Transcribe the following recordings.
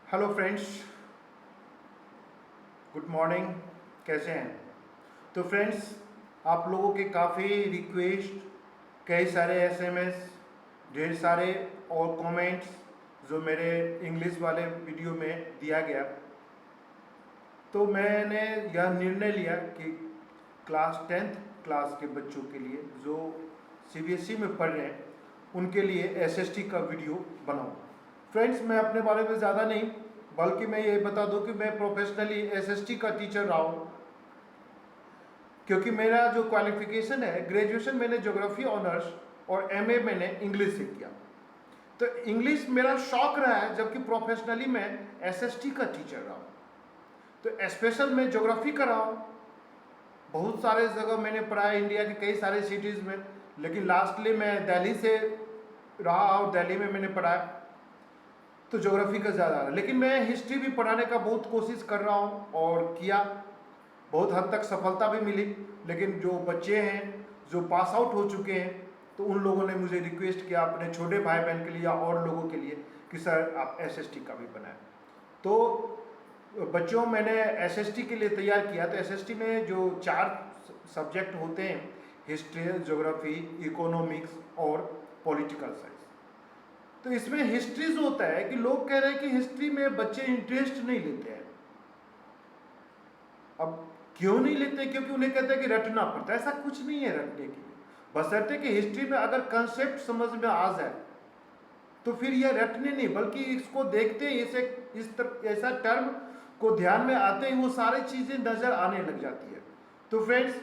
Hello friends, good morning. कैसे हैं? तो फ्रेंड्स, आप लोगों के काफ़ी रिक्वेस्ट, कई सारे एसएमएस, ढेर सारे और कमेंट्स जो मेरे इंग्लिश वाले वीडियो में दिया गया, तो मैंने यह निर्णय लिया कि क्लास 10th क्लास के बच्चों के लिए जो सीबीएसई में पढ़ रहे हैं उनके लिए एसएसटी का वीडियो बनाऊं। फ्रेंड्स, मैं अपने बारे में ज़्यादा नहीं, बल्कि मैं ये बता दूं कि मैं प्रोफेशनली एसएसटी का टीचर रहा हूं, क्योंकि मेरा जो क्वालिफिकेशन है, ग्रेजुएशन मैंने ज्योग्राफी ऑनर्स और एमए मैंने इंग्लिश से किया। तो इंग्लिश मेरा शौक रहा है, जबकि प्रोफेशनली मैं एसएसटी का टीचर रहा हूँ। तो स्पेशल मैं ज्योग्राफी कर रहा हूँ। बहुत सारे जगह मैंने पढ़ा है, इंडिया के कई सारे सिटीज़ में, लेकिन लास्टली मैं दिल्ली से रहा और दिल्ली में मैंने पढ़ा है, तो ज्योग्राफी का ज़्यादा है। लेकिन मैं हिस्ट्री भी पढ़ाने का बहुत कोशिश कर रहा हूँ और किया, बहुत हद तक सफलता भी मिली। लेकिन जो बच्चे हैं जो पास आउट हो चुके हैं, तो उन लोगों ने मुझे रिक्वेस्ट किया अपने छोटे भाई बहन के लिए या और लोगों के लिए कि सर आप एसएसटी का भी बनाएं। तो बच्चों, मैंने एसएसटी के लिए तैयार किया। तो एसएसटी में जो 4 सब्जेक्ट होते हैं, हिस्ट्री, ज्योग्राफी, इकोनॉमिक्स और पॉलिटिकल साइंस। तो इसमें हिस्ट्री जो होता है कि लोग कह रहे हैं कि हिस्ट्री में बच्चे इंटरेस्ट नहीं लेते हैं। अब क्यों नहीं लेते? क्योंकि उन्हें कहते हैं कि रटना पड़ता है। ऐसा कुछ नहीं है रटने के लिए, बशर्ते कि हिस्ट्री में अगर कंसेप्ट समझ में आ जाए तो फिर यह रटने नहीं, बल्कि इसको देखते ही ऐसा टर्म को ध्यान में आते ही वो सारी चीज़ें नज़र आने लग जाती है। तो फ्रेंड्स,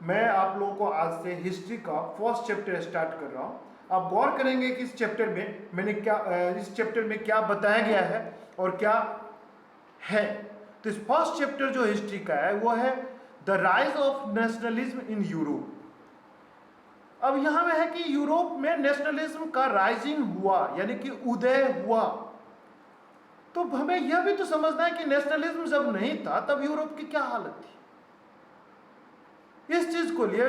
मैं आप लोगों को आज से हिस्ट्री का फर्स्ट चैप्टर स्टार्ट कर रहा हूँ। आप गौर करेंगे कि इस चैप्टर में क्या बताया गया है और क्या है। तो इस फर्स्ट चैप्टर जो हिस्ट्री का है वो है the rise of nationalism in Europe. अब यहां में है कि यूरोप में नेशनलिज्म का राइजिंग हुआ, यानी कि उदय हुआ। तो हमें यह भी तो समझना है कि नेशनलिज्म जब नहीं था तब यूरोप की क्या हालत थी। इस चीज को लिए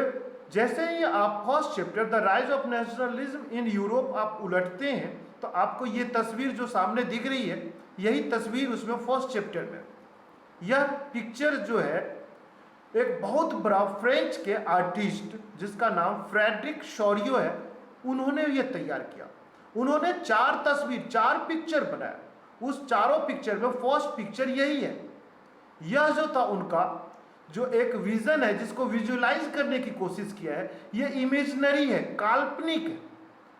जैसे ही आप first chapter the rise of nationalism in Europe आप उलटते हैं, तो आपको ये तस्वीर जो सामने दिख रही है, यही तस्वीर उसमें फर्स्ट चैप्टर में। यह पिक्चर जो है एक बहुत बड़ा फ्रेंच के आर्टिस्ट जिसका नाम फ्रेडरिक शोरियो है, उन्होंने ये तैयार किया। उन्होंने 4 पिक्चर बनाया। उस चारों पिक्चर में फर्स्ट पिक्चर यही है। यह जो था उनका जो एक विजन है, जिसको विजुअलाइज करने की कोशिश किया है, यह इमेजिनरी है, काल्पनिक है।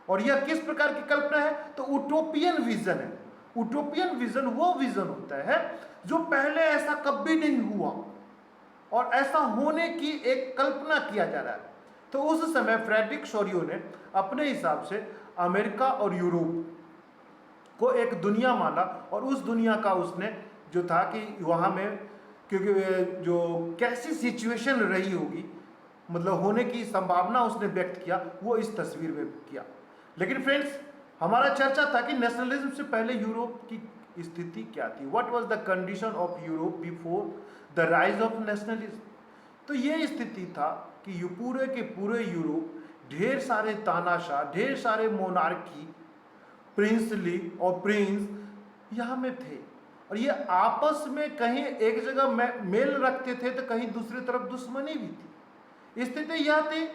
और यह किस प्रकार की कल्पना है? तो उटोपियन विजन है। उटोपियन विजन वो विजन होता है जो पहले ऐसा कभी नहीं हुआ और ऐसा होने की एक कल्पना किया जा रहा है। तो उस समय फ्रेडरिक शोरियो ने अपने हिसाब से अमेरिका और यूरोप को एक दुनिया माना, और उस दुनिया का उसने जो था कि वहाँ में क्योंकि जो कैसी सिचुएशन रही होगी, मतलब होने की संभावना उसने व्यक्त किया, वो इस तस्वीर में किया। लेकिन फ्रेंड्स, हमारा चर्चा था कि नेशनलिज्म से पहले यूरोप की स्थिति क्या थी। What was the condition of Europe before the rise of nationalism. तो ये स्थिति था कि पूरे के पूरे यूरोप, ढेर सारे तानाशाह, ढेर सारे मोनार्की, प्रिंसली और प्रिंस यहाँ में थे, और ये आपस में कहीं एक जगह मेल रखते थे तो कहीं दूसरी तरफ दुश्मनी भी थी। स्थिति यह थी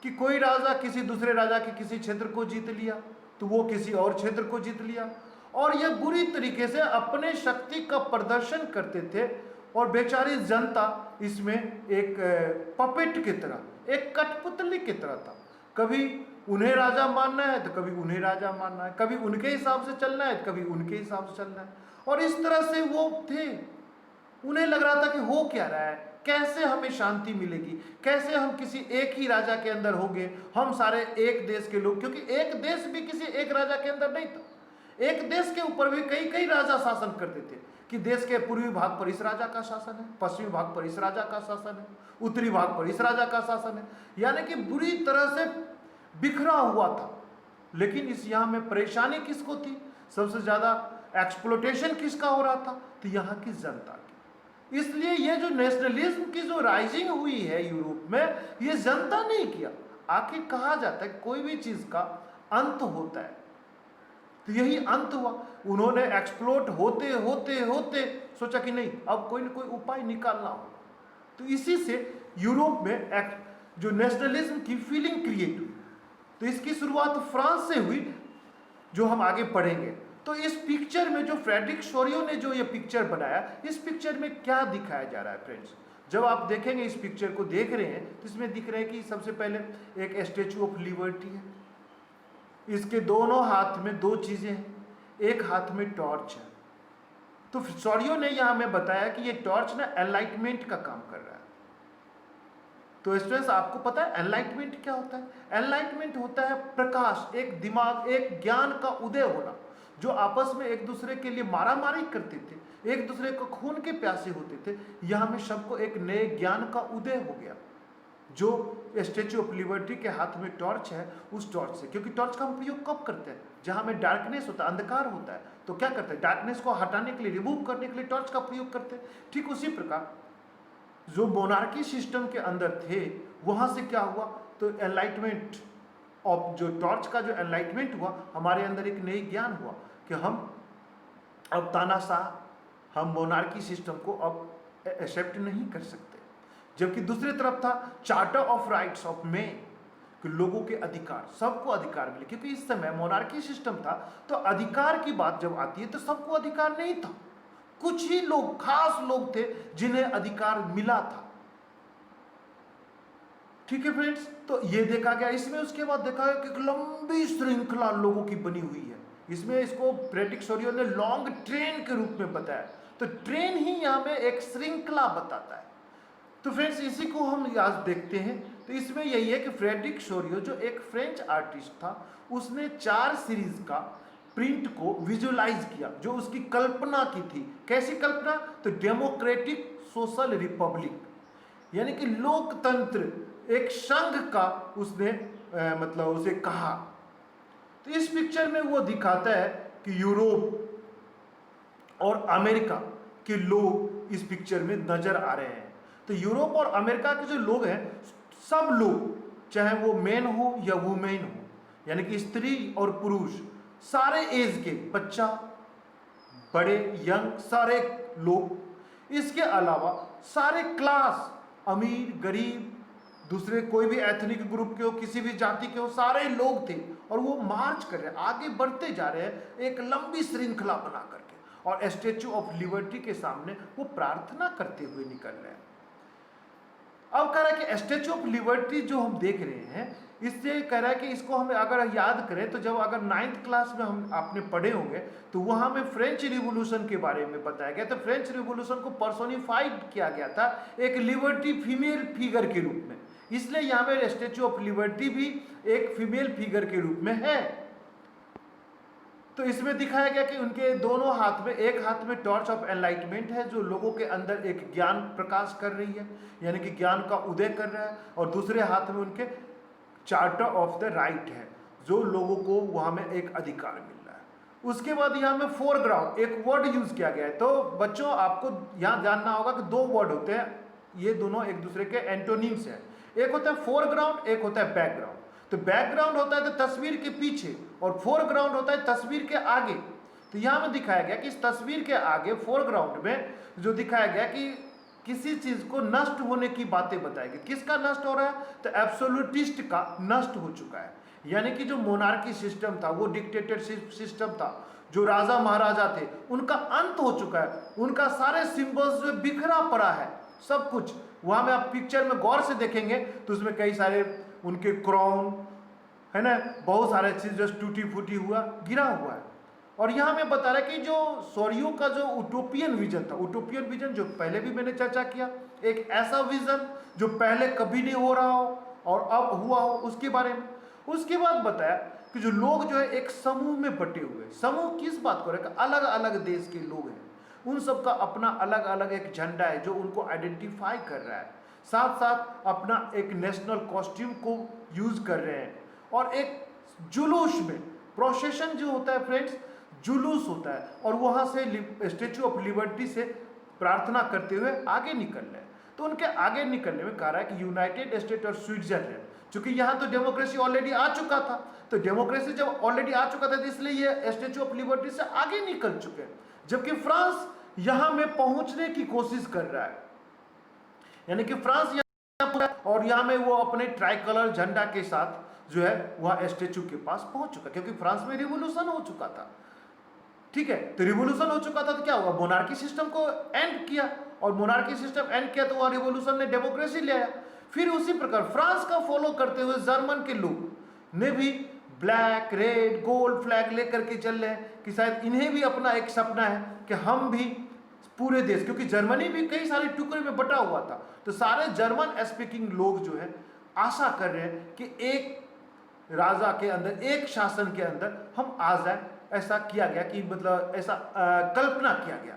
कि कोई राजा किसी दूसरे राजा के किसी क्षेत्र को जीत लिया तो वो किसी और क्षेत्र को जीत लिया, और यह बुरी तरीके से अपने शक्ति का प्रदर्शन करते थे। और बेचारी जनता इसमें एक पपेट की तरह, एक कठपुतली की तरह था। कभी उन्हें राजा मानना है तो कभी उन्हें राजा मानना है, कभी उनके हिसाब से चलना है कभी उनके हिसाब से चलना है। और इस तरह से वो थे। उन्हें लग रहा था कि हो क्या रहा है, कैसे हमें शांति मिलेगी, कैसे हम किसी एक ही राजा के अंदर होंगे, हम सारे एक देश के लोग। क्योंकि एक देश भी किसी एक राजा के अंदर नहीं था, एक देश के ऊपर भी कई कई राजा शासन करते थे कि देश के पूर्वी भाग पर इस राजा का शासन है, पश्चिमी भाग पर इस राजा का शासन है, उत्तरी भाग पर इस राजा का शासन है, यानी कि बुरी तरह से बिखरा हुआ था। लेकिन इस यहाँ में परेशानी किसको थी? सबसे ज्यादा एक्सप्लोटेशन किसका हो रहा था? तो यहाँ की जनता की। इसलिए ये जो नेशनलिज्म की जो राइजिंग हुई है यूरोप में, ये जनता नहीं किया। आखिर कहा जाता है कोई भी चीज का अंत होता है, तो यही अंत हुआ। उन्होंने एक्सप्लोट होते होते होते सोचा कि नहीं, अब कोई ना कोई उपाय निकालना होगा। तो इसी से यूरोप में जो नेशनलिज्म की फीलिंग क्रिएट हुई। तो इसकी शुरुआत फ्रांस से हुई, जो हम आगे पढ़ेंगे। तो इस पिक्चर में जो फ्रेडरिक सोरियो ने जो ये पिक्चर बनाया, इस पिक्चर में क्या दिखाया जा रहा है फ्रेंड्स? जब आप देखेंगे, इस पिक्चर को देख रहे हैं, तो इसमें दिख रहा है कि सबसे पहले एक स्टैचू ऑफ लिबर्टी है। इसके दोनों हाथ में दो चीजें हैं, एक हाथ में टॉर्च है। तो सोरियो ने यहां हमें बताया कि ये टॉर्च ना एनलाइटमेंट का काम कर रहा है। तो स्टूडेंट्स, आपको पता है एनलाइटमेंट क्या होता है? एनलाइटमेंट होता है प्रकाश, एक दिमाग, एक ज्ञान का उदय होना। जो आपस में एक दूसरे के लिए मारामारी करते थे, एक दूसरे को खून के प्यासे होते थे, यहां में सबको एक नए ज्ञान का उदय हो गया। जो स्टैचू ऑफ लिबर्टी के हाथ में टॉर्च है, उस टॉर्च से, क्योंकि टॉर्च का हम प्रयोग कब करते हैं? जहां में डार्कनेस होता है, अंधकार होता है, तो क्या करते हैं? डार्कनेस को हटाने के लिए, रिमूव करने के लिए टॉर्च का प्रयोग करते हैं। ठीक उसी प्रकार जो मोनार्की सिस्टम के अंदर थे, वहां से क्या हुआ? तो एनलाइटमेंट ऑफ जो टॉर्च का जो एनलाइटमेंट हुआ, हमारे अंदर एक नई ज्ञान हुआ कि हम अब तानाशाह, हम मोनार्की सिस्टम को अब एक्सेप्ट नहीं कर सकते। जबकि दूसरी तरफ था charter of rights of man, कि लोगों के अधिकार, सबको अधिकार मिले। क्योंकि इस समय मोनार्की सिस्टम था, तो अधिकार की बात जब आती है तो सबको अधिकार नहीं था, कुछ ही लोग, खास लोग थे जिन्हें अधिकार मिला था। ठीक है फ्रेंड्स, तो ये देखा गया। इसमें उसके बाद देखा गया कि एक लंबी श्रृंखला लोगों की बनी हुई है। इसमें इसको फ्रेडरिक सोरियो ने लॉन्ग ट्रेन के रूप में बताया। तो ट्रेन ही यहां में एक श्रृंखला बताता है। तो फ्रेंड्स, इसी को हम आज देखते हैं। तो इसमें यही है कि फ्रेडरिक सोरियो जो एक फ्रेंच आर्टिस्ट था, उसने 4 सीरीज का प्रिंट को विजुअलाइज किया, जो उसकी कल्पना की थी। कैसी कल्पना? तो डेमोक्रेटिक सोशल रिपब्लिक, यानी कि लोकतंत्र, एक संघ का उसने मतलब उसे कहा। तो इस पिक्चर में वो दिखाता है कि यूरोप और अमेरिका के लोग इस पिक्चर में नजर आ रहे हैं। तो यूरोप और अमेरिका के जो लोग हैं, सब लोग, चाहे वो मेन हो या वुमेन हो, यानी कि स्त्री और पुरुष, सारे एज के, बच्चा, बड़े, यंग, सारे लोग। इसके अलावा सारे क्लास, अमीर, गरीब, दूसरे कोई भी एथनिक ग्रुप के हो, किसी भी जाति के हो, सारे लोग थे। और वो मार्च कर रहे हैं, आगे बढ़ते जा रहे हैं एक लंबी श्रृंखला बना करके, और स्टैचू ऑफ लिबर्टी के सामने वो प्रार्थना करते हुए निकल रहे हैं। अब कह रहा है कि स्टैचू ऑफ लिबर्टी जो हम देख रहे हैं, इससे कह रहा है कि इसको हमें अगर याद करें, तो जब अगर 9th क्लास में हम आपने पढ़े होंगे, तो वहां में फ्रेंच रिवॉल्यूशन के बारे में बताया गया। तो फ्रेंच रिवॉल्यूशन को पर्सोनिफाइड किया गया था एक लिबर्टी फीमेल फिगर के रूप में, इसलिए यहाँ पे स्टैचू ऑफ लिबर्टी भी एक फीमेल फिगर के रूप में है। तो इसमें दिखाया गया कि उनके दोनों हाथ में, एक हाथ में टॉर्च ऑफ एनलाइटमेंट है, जो लोगों के अंदर एक ज्ञान प्रकाश कर रही है, यानी कि ज्ञान का उदय कर रहा है। और दूसरे हाथ में उनके चार्टर ऑफ द राइट है, जो लोगों को वहां में एक अधिकार मिल रहा है। उसके बाद यहाँ में फोरग्राउंड एक वर्ड यूज किया गया है। तो बच्चों, आपको यहाँ जानना होगा कि 2 वर्ड होते हैं, ये दोनों एक दूसरे के एंटोनिम्स हैं। एक होता है फोरग्राउंड, एक होता है बैकग्राउंड। तो बैकग्राउंड होता है तो तस्वीर के पीछे, और फोरग्राउंड होता है तस्वीर के आगे। तो यहां में दिखाया गया कि इस तस्वीर के आगे, फोरग्राउंड में जो दिखाया गया कि किसी चीज को नष्ट होने की बातें बताई गई। किसका नष्ट हो रहा है? तो एब्सोल्यूटिस्ट का नष्ट हो चुका है, यानी कि जो मोनार्की सिस्टम था, वो डिक्टेटरशिप सिस्टम था, जो राजा महाराजा थे, उनका अंत हो चुका है। उनका सारे सिंबल्स जो बिखरा पड़ा है, सब कुछ वहां में आप पिक्चर में गौर से देखेंगे तो उसमें कई सारे उनके क्राउन है ना, बहुत सारे चीज जो टूटी फूटी हुआ, गिरा हुआ है। और यहाँ में बता रहा है कि जो सोरियो का जो यूटोपियन विजन था, यूटोपियन विजन जो पहले भी मैंने चर्चा किया, एक ऐसा विजन जो पहले कभी नहीं हो रहा हो और अब हुआ हो, उसके बारे में। उसके बाद बताया कि जो लोग जो है एक समूह में बटे हुए, समूह किस बात को रखा? अलग अलग देश के लोग हैं, उन सबका अपना अलग अलग एक झंडा है जो उनको आइडेंटिफाई कर रहा है, साथ साथ अपना एक नेशनल कॉस्ट्यूम को यूज कर रहे हैं। और एक जुलूस में, प्रोसेशन जो होता है फ्रेंड्स, जुलूस होता है, और वहां से स्टैचू ऑफ लिबर्टी से प्रार्थना करते हुए आगे निकल रहे हैं। तो उनके आगे निकलने में कह रहा है कि यूनाइटेड स्टेट और स्विट्जरलैंड, चूंकि यहाँ तो डेमोक्रेसी ऑलरेडी आ चुका था, तो डेमोक्रेसी जब ऑलरेडी आ चुका था तो इसलिए ये स्टैच्यू ऑफ लिबर्टी से आगे निकल चुके हैं, जबकि फ्रांस यहां में पहुंचने की कोशिश कर रहा है। यानी कि फ्रांस यहाँ और यहाँ में वो अपने ट्राई कलर झंडा के साथ जो है वह स्टैच्यू के पास पहुंच चुका, क्योंकि फ्रांस में रिवोल्यूशन हो चुका था। ठीक है, तो रिवोल्यूशन हो चुका था तो क्या हुआ, मोनार्की सिस्टम को एंड किया, और मोनार्की सिस्टम एंड किया तो वहां रिवोल्यूशन ने डेमोक्रेसी ले आया। फिर उसी प्रकार फ्रांस का फॉलो करते हुए जर्मन के लोग ने भी ब्लैक रेड गोल्ड फ्लैग लेकर के चल रहे हैं कि शायद इन्हें भी अपना एक सपना है कि हम भी पूरे देश, क्योंकि जर्मनी भी कई सारे टुकड़े में बटा हुआ था, तो सारे जर्मन स्पीकिंग लोग जो है आशा कर रहे हैं कि एक राजा के अंदर, एक शासन के अंदर हम आ जाए। ऐसा किया गया कि मतलब ऐसा कल्पना किया गया।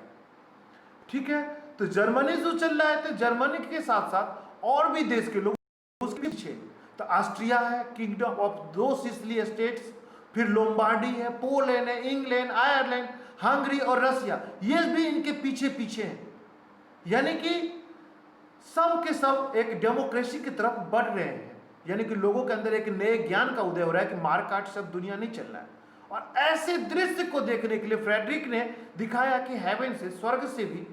ठीक है, तो जर्मनी जो चल रहा है, तो जर्मनी के साथ साथ और भी देश के लोग उसके पीछे, तो ऑस्ट्रिया है, किंगडम ऑफ 2 सिसिली स्टेट्स, फिर लोम्बार्डी है, पोलैंड है, इंग्लैंड, आयरलैंड, हंगरी और रसिया, ये भी इनके पीछे पीछे हैं। यानी कि सब के सब एक डेमोक्रेसी की तरफ बढ़ रहे हैं। यानी कि लोगों के अंदर एक नए ज्ञान का उदय हो रहा है कि मारकाट सब दुनिया नहीं चल रहा है। और ऐसे दृश्य को देखने के लिए फ्रेडरिक ने दिखाया कि हेवन से, स्वर्ग से भी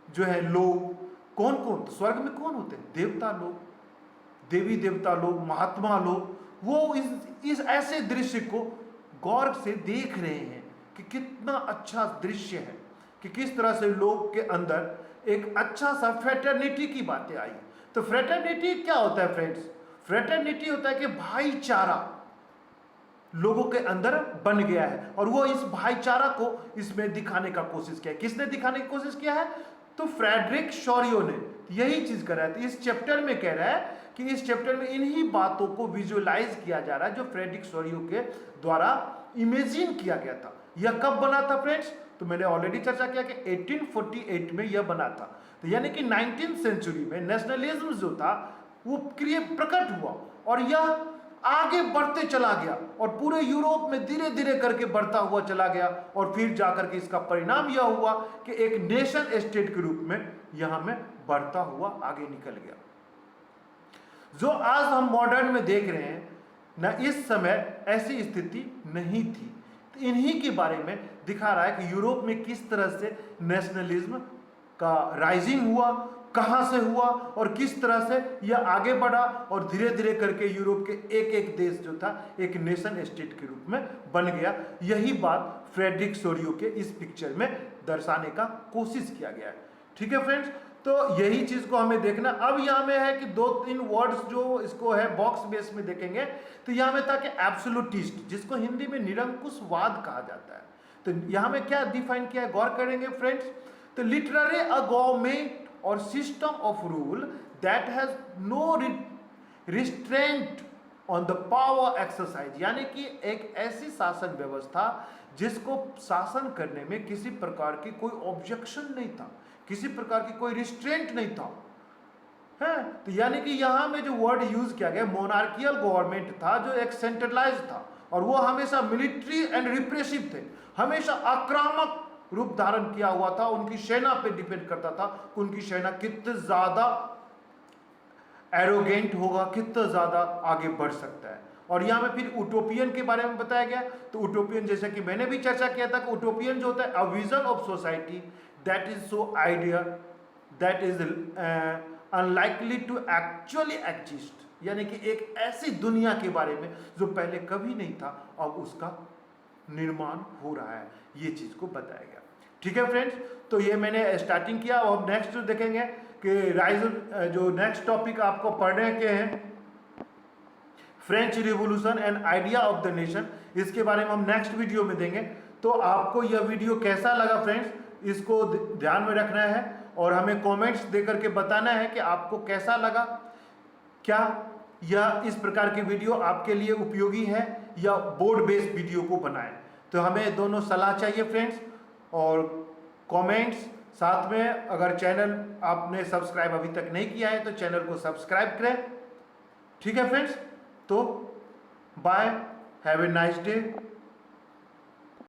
जो है लोग, कौन कौन, तो स्वर्ग में कौन होते हैं, देवता लोग, देवी देवता लोग, महात्मा लोग, वो इस ऐसे दृश्य को गौर से देख रहे हैं कि कितना अच्छा दृश्य है, कि किस तरह से लोग के अंदर एक अच्छा सा फ्रेटर्निटी की बातें आई। तो फ्रेटर्निटी क्या होता है फ्रेंड्स? फ्रेटर्निटी होता है कि भाईचारा लोगों के अंदर बन गया है, और वो इस भाईचारा को इसमें दिखाने का कोशिश किया है। किसने दिखाने की कोशिश किया है? तो फ्रेडरिक शोरियो ने यही चीज कर रहा है। तो इस चैप्टर में कह रहा है कि इस चैप्टर में इन्हीं बातों को विजुअलाइज किया जा रहा है जो फ्रेडरिक शोरियो के द्वारा इमेजिन किया गया था। यह कब बना था फ्रेंड्स? तो मैंने ऑलरेडी चर्चा किया कि 1848 में यह बना था। तो यानी कि 19th सेंचुरी में नेशनलिज्म जो था वो प्रकट हुआ, और यह आगे बढ़ते चला गया, और पूरे यूरोप में धीरे धीरे करके बढ़ता हुआ चला गया, और फिर जाकर के इसका परिणाम यह हुआ कि एक नेशन स्टेट के रूप में यहां में बढ़ता हुआ आगे निकल गया। जो आज हम मॉडर्न में देख रहे हैं ना, इस समय ऐसी स्थिति नहीं थी। तो इन्हीं के बारे में दिखा रहा है कि यूरोप में किस तरह से नेशनलिज्म का राइजिंग हुआ, कहां से हुआ, और किस तरह से यह आगे बढ़ा, और धीरे धीरे करके यूरोप के एक एक देश जो था एक नेशन स्टेट के रूप में बन गया। यही बात फ्रेडरिक शोरियो के इस पिक्चर में दर्शाने का कोशिश किया गया है। ठीक है फ्रेंड्स, तो यही चीज को हमें देखना। अब यहाँ में है कि 2-3 वर्ड्स जो इसको है बॉक्स बेस में देखेंगे, तो यहाँ में था कि एब्सोल्यूटिस्ट, जिसको हिंदी में निरंकुशवाद कहा जाता है। तो यहाँ में क्या डिफाइन किया है, गौर करेंगे फ्रेंड्स। तो literally a government or system of rule that has no restraint on the power exercise, यानी कि एक ऐसी शासन व्यवस्था जिसको शासन करने में किसी प्रकार की कोई ऑब्जेक्शन नहीं था, किसी प्रकार की कोई रिस्ट्रेंट नहीं था, है। तो यानी कि यहाँ में जो वर्ड यूज किया गया मोनार्कियल गवर्नमेंट था, जो एक सेंट्रलाइज था, और वो हमेशा मिलिट्री एंड रिप्रेसिव थे, हमेशा आक्रामक रूप धारण किया हुआ था, उनकी सेना पे डिपेंड करता था कि उनकी सेना कितने ज्यादा एरोगेंट होगा, कितना ज्यादा आगे बढ़ सकता है। और यहाँ में फिर उटोपियन के बारे में बताया गया। तो उटोपियन, जैसे कि मैंने भी चर्चा किया था कि उटोपियन जो होता है a vision of society that is so ideal that is unlikely to actually exist, यानी कि एक ऐसी दुनिया के बारे में जो पहले कभी नहीं था, अब उसका निर्माण हो रहा है, ये चीज को बताया गया। ठीक है फ्रेंड्स, तो ये मैंने स्टार्टिंग किया। और नेक्स्ट जो देखेंगे कि राइज, जो नेक्स्ट टॉपिक आपको पढ़ने के हैं French revolution and idea of the nation, इसके बारे में हम नेक्स्ट वीडियो में देंगे। तो आपको यह वीडियो कैसा लगा फ्रेंड्स, इसको ध्यान में रखना है, और हमें कमेंट्स देकर के बताना है कि आपको कैसा लगा, क्या यह इस प्रकार की वीडियो आपके लिए उपयोगी है या बोर्ड बेस्ड वीडियो को बनाएं। तो हमें दोनों सलाह चाहिए फ्रेंड्स, और कमेंट्स साथ में। अगर चैनल आपने सब्सक्राइब अभी तक नहीं किया है तो चैनल को सब्सक्राइब करें। ठीक है फ्रेंड्स, तो bye, have a nice day.